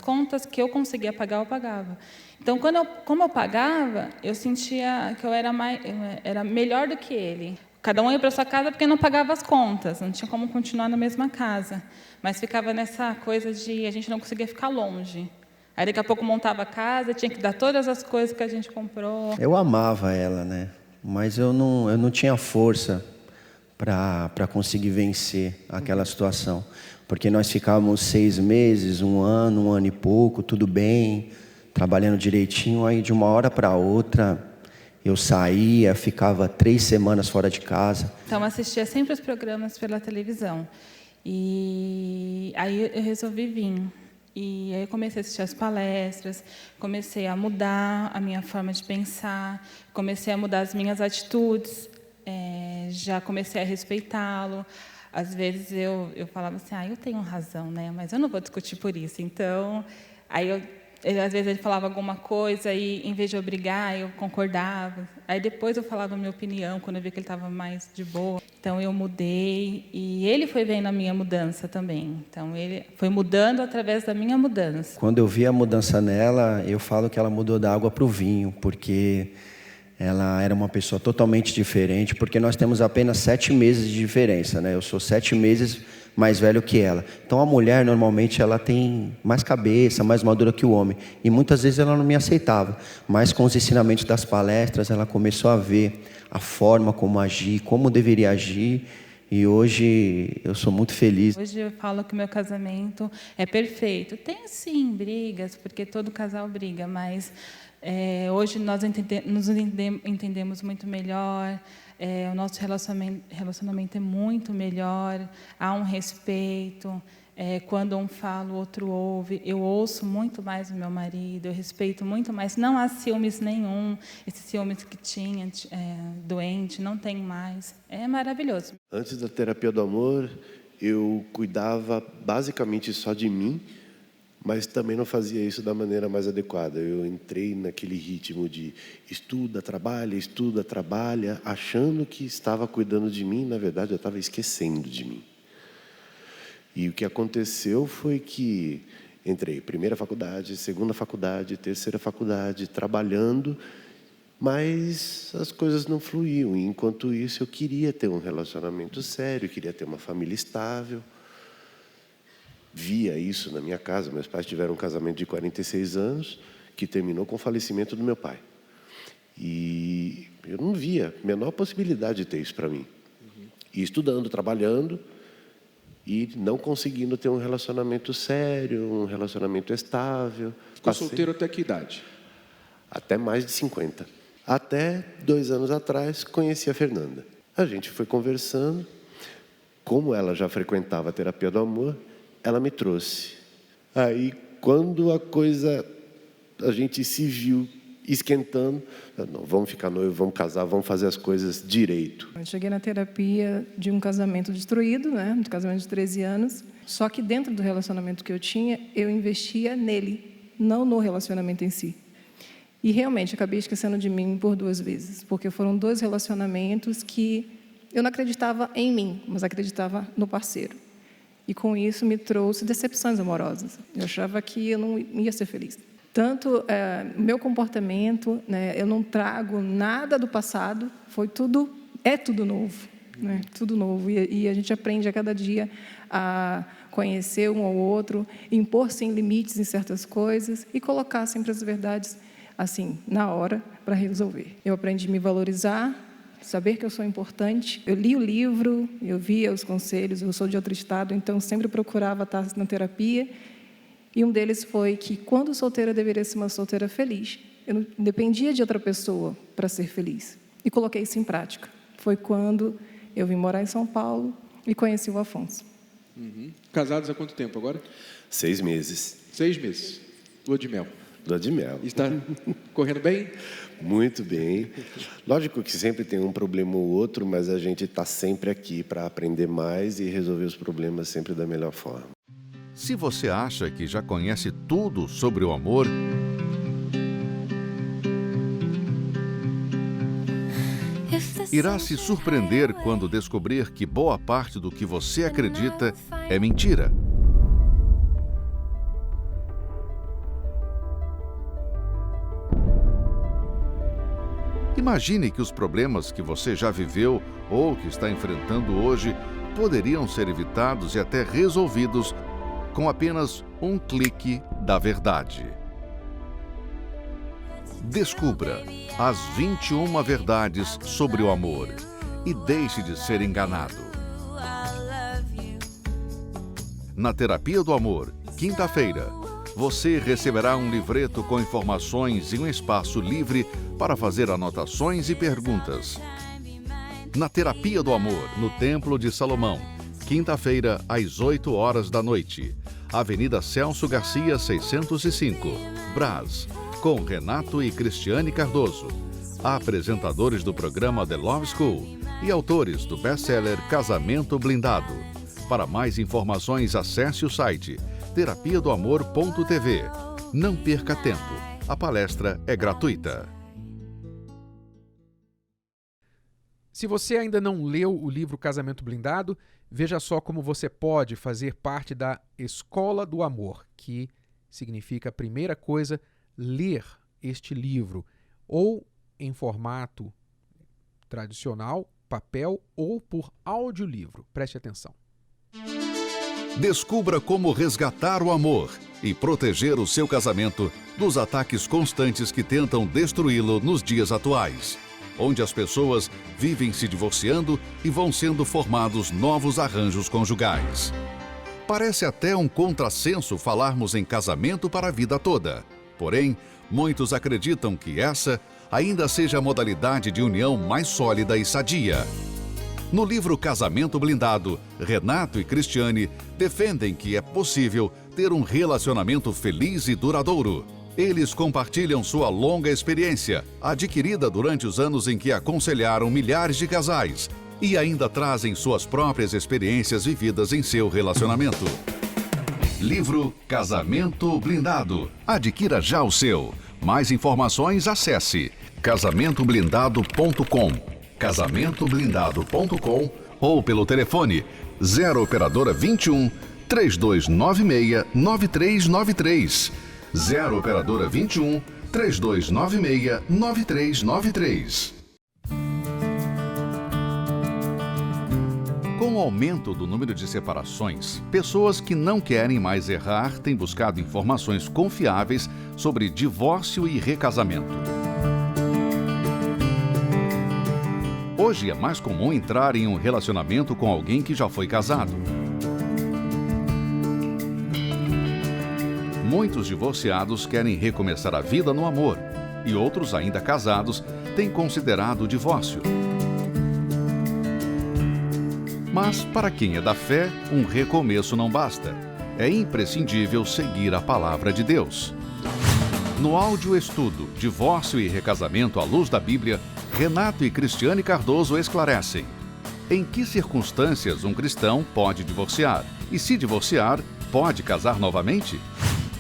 contas que eu conseguia pagar, eu pagava. Então, como eu pagava, eu sentia que eu era melhor do que ele. Cada um ia para sua casa porque não pagava as contas, não tinha como continuar na mesma casa. Mas ficava nessa coisa de a gente não conseguia ficar longe. Aí daqui a pouco montava a casa, tinha que dar todas as coisas que a gente comprou. Eu amava ela, né? Mas eu não tinha força para conseguir vencer aquela situação. Porque nós ficávamos 6 meses, 1 ano e pouco, tudo bem, trabalhando direitinho, aí de uma hora para outra eu saía, ficava 3 semanas fora de casa. Então assistia sempre os programas pela televisão. E aí eu resolvi vir. E aí eu comecei a assistir as palestras, comecei a mudar a minha forma de pensar, comecei a mudar as minhas atitudes, já comecei a respeitá-lo. Às vezes eu falava assim, eu tenho razão, né? Mas eu não vou discutir por isso. Então, aí às vezes ele falava alguma coisa e, em vez de eu brigar, eu concordava. Aí depois eu falava a minha opinião, quando eu vi que ele estava mais de boa. Então eu mudei e ele foi vendo a minha mudança também. Então ele foi mudando através da minha mudança. Quando eu vi a mudança nela, eu falo que ela mudou da água para o vinho, porque ela era uma pessoa totalmente diferente, porque nós temos apenas 7 meses de diferença, né? Eu sou 7 meses mais velho que ela. Então a mulher normalmente ela tem mais cabeça, mais madura que o homem. E muitas vezes ela não me aceitava. Mas com os ensinamentos das palestras, ela começou a ver a forma como agir, como deveria agir. E hoje eu sou muito feliz. Hoje eu falo que o meu casamento é perfeito. Tem sim brigas, porque todo casal briga, mas hoje nós nos entendemos muito melhor. O nosso relacionamento é muito melhor, há um respeito. Quando um fala, o outro ouve. Eu ouço muito mais o meu marido, eu respeito muito mais. Não há ciúmes nenhum. Esses ciúmes que tinha doente, não tem mais. É maravilhoso. Antes da terapia do amor, eu cuidava basicamente só de mim, mas também não fazia isso da maneira mais adequada. Eu entrei naquele ritmo de estuda, trabalha, achando que estava cuidando de mim, na verdade eu estava esquecendo de mim. E o que aconteceu foi que entrei primeira faculdade, segunda faculdade, terceira faculdade, trabalhando, mas as coisas não fluíam. E, enquanto isso, eu queria ter um relacionamento sério, queria ter uma família estável. Via isso na minha casa. Meus pais tiveram um casamento de 46 anos, que terminou com o falecimento do meu pai. E eu não via a menor possibilidade de ter isso para mim. E estudando, trabalhando, e não conseguindo ter um relacionamento sério, um relacionamento estável. Ficou solteiro até que idade? Até mais de 50. Até 2 anos atrás, conheci a Fernanda. A gente foi conversando. Como ela já frequentava a terapia do amor, ela me trouxe. Aí, quando a gente se viu esquentando, não, vamos ficar noivos, vamos casar, vamos fazer as coisas direito. Eu cheguei na terapia de um casamento destruído, né? Um casamento de 13 anos. Só que dentro do relacionamento que eu tinha, eu investia nele, não no relacionamento em si. E realmente acabei esquecendo de mim por 2 vezes, porque foram 2 relacionamentos que eu não acreditava em mim, mas acreditava no parceiro. E com isso me trouxe decepções amorosas. Eu achava que eu não ia ser feliz. Tanto meu comportamento, né, eu não trago nada do passado, é tudo novo, né, tudo novo. E a gente aprende a cada dia a conhecer um ao outro, impor sem limites em certas coisas e colocar sempre as verdades assim na hora para resolver. Eu aprendi a me valorizar, saber que eu sou importante. Eu li o livro, eu via os conselhos, eu sou de outro estado, então sempre procurava estar na terapia. E um deles foi que, quando solteira, deveria ser uma solteira feliz. Eu não dependia de outra pessoa para ser feliz. E coloquei isso em prática. Foi quando eu vim morar em São Paulo e conheci o Afonso. Uhum. Casados há quanto tempo agora? 6 meses. 6 meses. Lua de mel. Lua de mel. Está correndo bem? Muito bem. Lógico que sempre tem um problema ou outro, mas a gente está sempre aqui para aprender mais e resolver os problemas sempre da melhor forma. Se você acha que já conhece tudo sobre o amor, irá se surpreender quando descobrir que boa parte do que você acredita é mentira. Imagine que os problemas que você já viveu ou que está enfrentando hoje poderiam ser evitados e até resolvidos com apenas um clique da verdade. Descubra as 21 verdades sobre o amor e deixe de ser enganado. Na Terapia do Amor, quinta-feira, você receberá um livreto com informações e um espaço livre para fazer anotações e perguntas. Na Terapia do Amor, no Templo de Salomão, quinta-feira, às 8 horas da noite. Avenida Celso Garcia, 605, Brás, com Renato e Cristiane Cardoso, apresentadores do programa The Love School e autores do best-seller Casamento Blindado. Para mais informações, acesse o site terapiadoamor.tv. Não perca tempo. A palestra é gratuita. Se você ainda não leu o livro Casamento Blindado, veja só como você pode fazer parte da Escola do Amor, que significa, a primeira coisa, ler este livro, ou em formato tradicional, papel, ou por audiolivro. Preste atenção. Descubra como resgatar o amor e proteger o seu casamento dos ataques constantes que tentam destruí-lo nos dias atuais, onde as pessoas vivem se divorciando e vão sendo formados novos arranjos conjugais. Parece até um contrassenso falarmos em casamento para a vida toda. Porém, muitos acreditam que essa ainda seja a modalidade de união mais sólida e sadia. No livro Casamento Blindado, Renato e Cristiane defendem que é possível ter um relacionamento feliz e duradouro. Eles compartilham sua longa experiência, adquirida durante os anos em que aconselharam milhares de casais, e ainda trazem suas próprias experiências vividas em seu relacionamento. Livro Casamento Blindado. Adquira já o seu. Mais informações, acesse casamentoblindado.com, casamentoblindado.com ou pelo telefone 0 operadora 21 3296 9393. 0 operadora 21 3296 9393. Com o aumento do número de separações, pessoas que não querem mais errar têm buscado informações confiáveis sobre divórcio e recasamento. Hoje é mais comum entrar em um relacionamento com alguém que já foi casado. Muitos divorciados querem recomeçar a vida no amor, e outros ainda casados têm considerado o divórcio. Mas, para quem é da fé, um recomeço não basta. É imprescindível seguir a palavra de Deus. No áudio estudo Divórcio e Recasamento à Luz da Bíblia, Renato e Cristiane Cardoso esclarecem: em que circunstâncias um cristão pode divorciar? E se divorciar, pode casar novamente?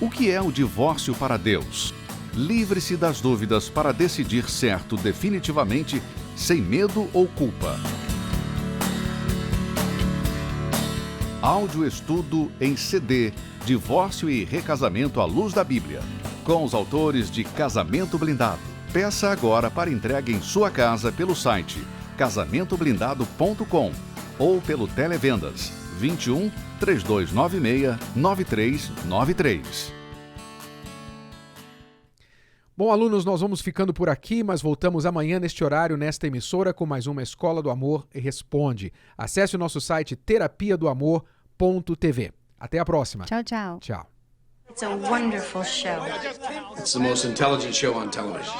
O que é o divórcio para Deus? Livre-se das dúvidas para decidir certo definitivamente, sem medo ou culpa. Áudio estudo em CD, Divórcio e Recasamento à Luz da Bíblia, com os autores de Casamento Blindado. Peça agora para entrega em sua casa pelo site casamentoblindado.com ou pelo Televendas 21 3296 9393. Bom, alunos, nós vamos ficando por aqui, mas voltamos amanhã neste horário, nesta emissora, com mais uma Escola do Amor Responde. Acesse o nosso site terapiadoamor.tv. Até a próxima. Tchau, tchau. Tchau. It's a wonderful show. It's the most intelligent show on television.